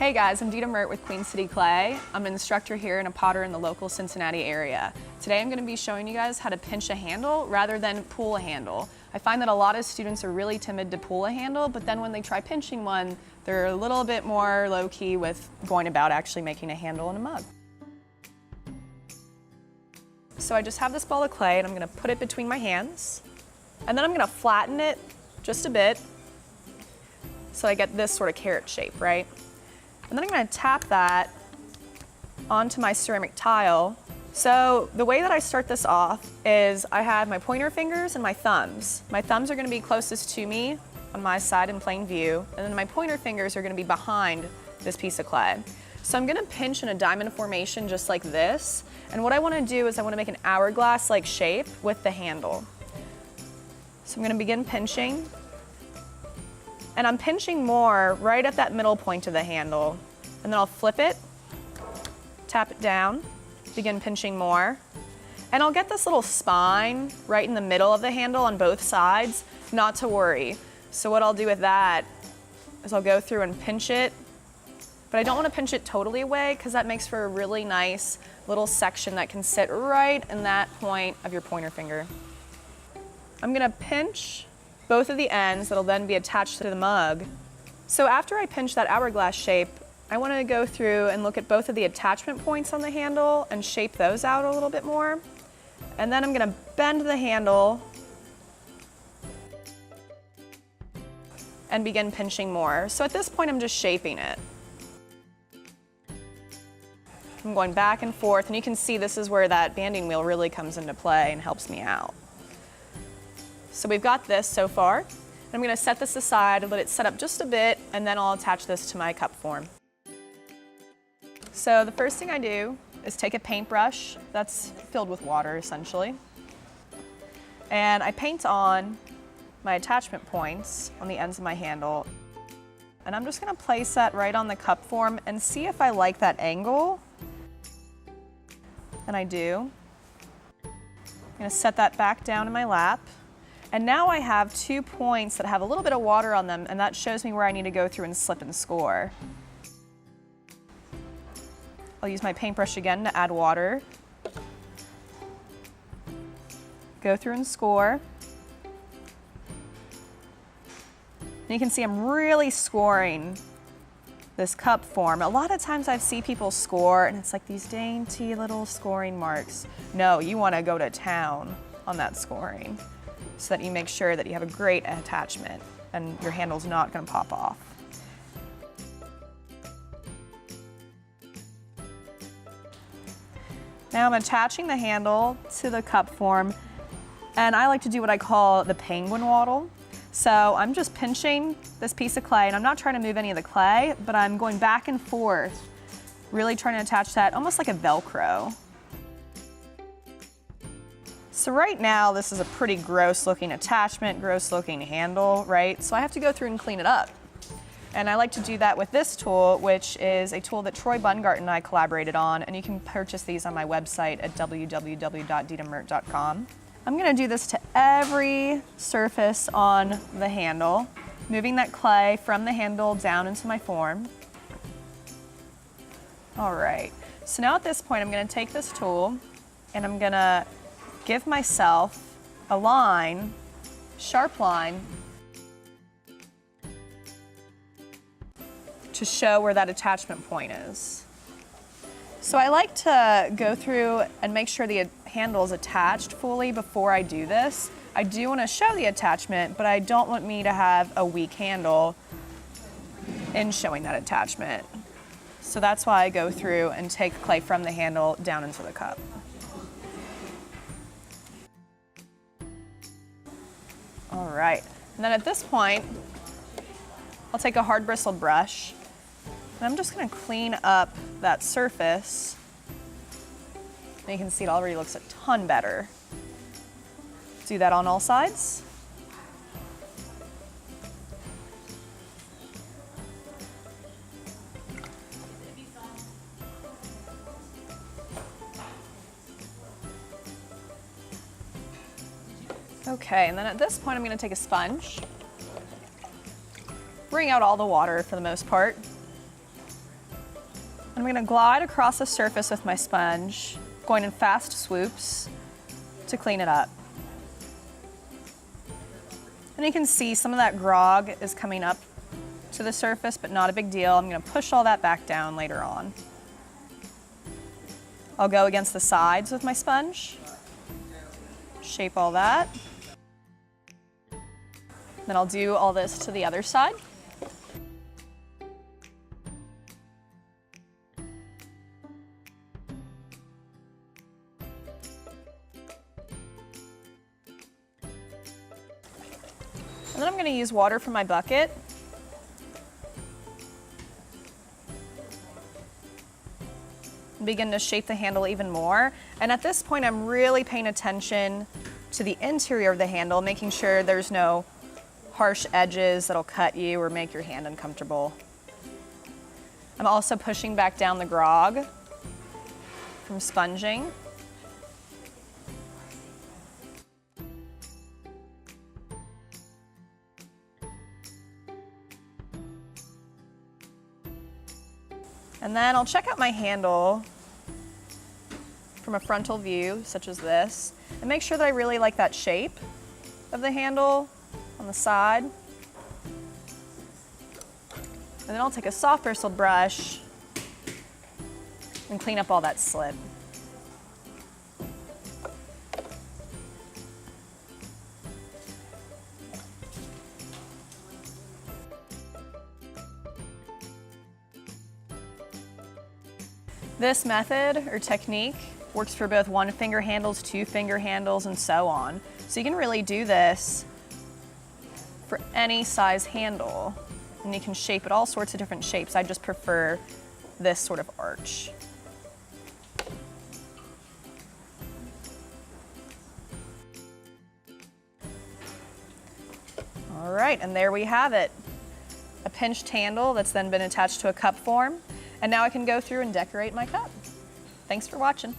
Hey guys, I'm Dita Mert with Queen City Clay. I'm an instructor here and a potter in the local Cincinnati area. Today I'm going to be showing you guys how to pinch a handle rather than pull a handle. I find that a lot of students are really timid to pull a handle, but then when they try pinching one, they're a little bit more low-key with going about actually making a handle in a mug. So I just have this ball of clay and I'm going to put it between my hands, and then I'm going to flatten it just a bit so I get this sort of carrot shape, right? And then I'm going to tap that onto my ceramic tile. So the way that I start this off is I have my pointer fingers and my thumbs. My thumbs are going to be closest to me on my side in plain view, and then my pointer fingers are going to be behind this piece of clay. So I'm going to pinch in a diamond formation just like this, and what I want to do is I want to make an hourglass-like shape with the handle. So I'm going to begin pinching. And I'm pinching more right at that middle point of the handle. And then I'll flip it, tap it down, begin pinching more. And I'll get this little spine right in the middle of the handle on both sides, not to worry. So what I'll do with that is I'll go through and pinch it, but I don't want to pinch it totally away because that makes for a really nice little section that can sit right in that point of your pointer finger. I'm going to pinch both of the ends that'll then be attached to the mug. So after I pinch that hourglass shape, I want to go through and look at both of the attachment points on the handle and shape those out a little bit more. And then I'm going to bend the handle and begin pinching more. So at this point, I'm just shaping it. I'm going back and forth, and you can see this is where that banding wheel really comes into play and helps me out. So we've got this so far. I'm going to set this aside, let it set up just a bit, and then I'll attach this to my cup form. So the first thing I do is take a paintbrush that's filled with water essentially, and I paint on my attachment points on the ends of my handle. And I'm just going to place that right on the cup form and see if I like that angle. And I do. I'm going to set that back down in my lap. And now I have 2 points that have a little bit of water on them, and that shows me where I need to go through and slip and score. I'll use my paintbrush again to add water. Go through and score. And you can see I'm really scoring this cup form. A lot of times I see people score and it's like these dainty little scoring marks. No, you want to go to town on that scoring, so that you make sure that you have a great attachment and your handle's not going to pop off. Now I'm attaching the handle to the cup form, and I like to do what I call the penguin waddle. So I'm just pinching this piece of clay, and I'm not trying to move any of the clay, but I'm going back and forth, really trying to attach that almost like a Velcro. So right now, this is a pretty gross looking attachment, gross looking handle, right? So I have to go through and clean it up. And I like to do that with this tool, which is a tool that Troy Bungart and I collaborated on, and you can purchase these on my website at www.ditamert.com. I'm gonna do this to every surface on the handle, moving that clay from the handle down into my form. All right, so now at this point, I'm gonna take this tool and I'm gonna give myself a line, sharp line, to show where that attachment point is. So I like to go through and make sure the handle is attached fully before I do this. I do want to show the attachment, but I don't want me to have a weak handle in showing that attachment. So that's why I go through and take clay from the handle down into the cup. All right, and then at this point, I'll take a hard bristled brush, and I'm just gonna clean up that surface. And you can see it already looks a ton better. Do that on all sides. Okay, and then at this point I'm going to take a sponge, wring out all the water for the most part, I'm gonna glide across the surface with my sponge, going in fast swoops to clean it up. And you can see some of that grog is coming up to the surface, but not a big deal. I'm gonna push all that back down later on. I'll go against the sides with my sponge, shape all that. Then I'll do all this to the other side. And then I'm going to use water from my bucket. And begin to shape the handle even more. And at this point, I'm really paying attention to the interior of the handle, making sure there's no harsh edges that'll cut you or make your hand uncomfortable. I'm also pushing back down the grog from sponging. And then I'll check out my handle from a frontal view, such as this, and make sure that I really like that shape of the handle on the side. And then I'll take a soft bristled brush and clean up all that slip. This method or technique works for both one-finger handles, two-finger handles, and so on. So you can really do this for any size handle, and you can shape it all sorts of different shapes. I just prefer this sort of arch. All right, and there we have it. A pinched handle that's then been attached to a cup form. And now I can go through and decorate my cup. Thanks for watching.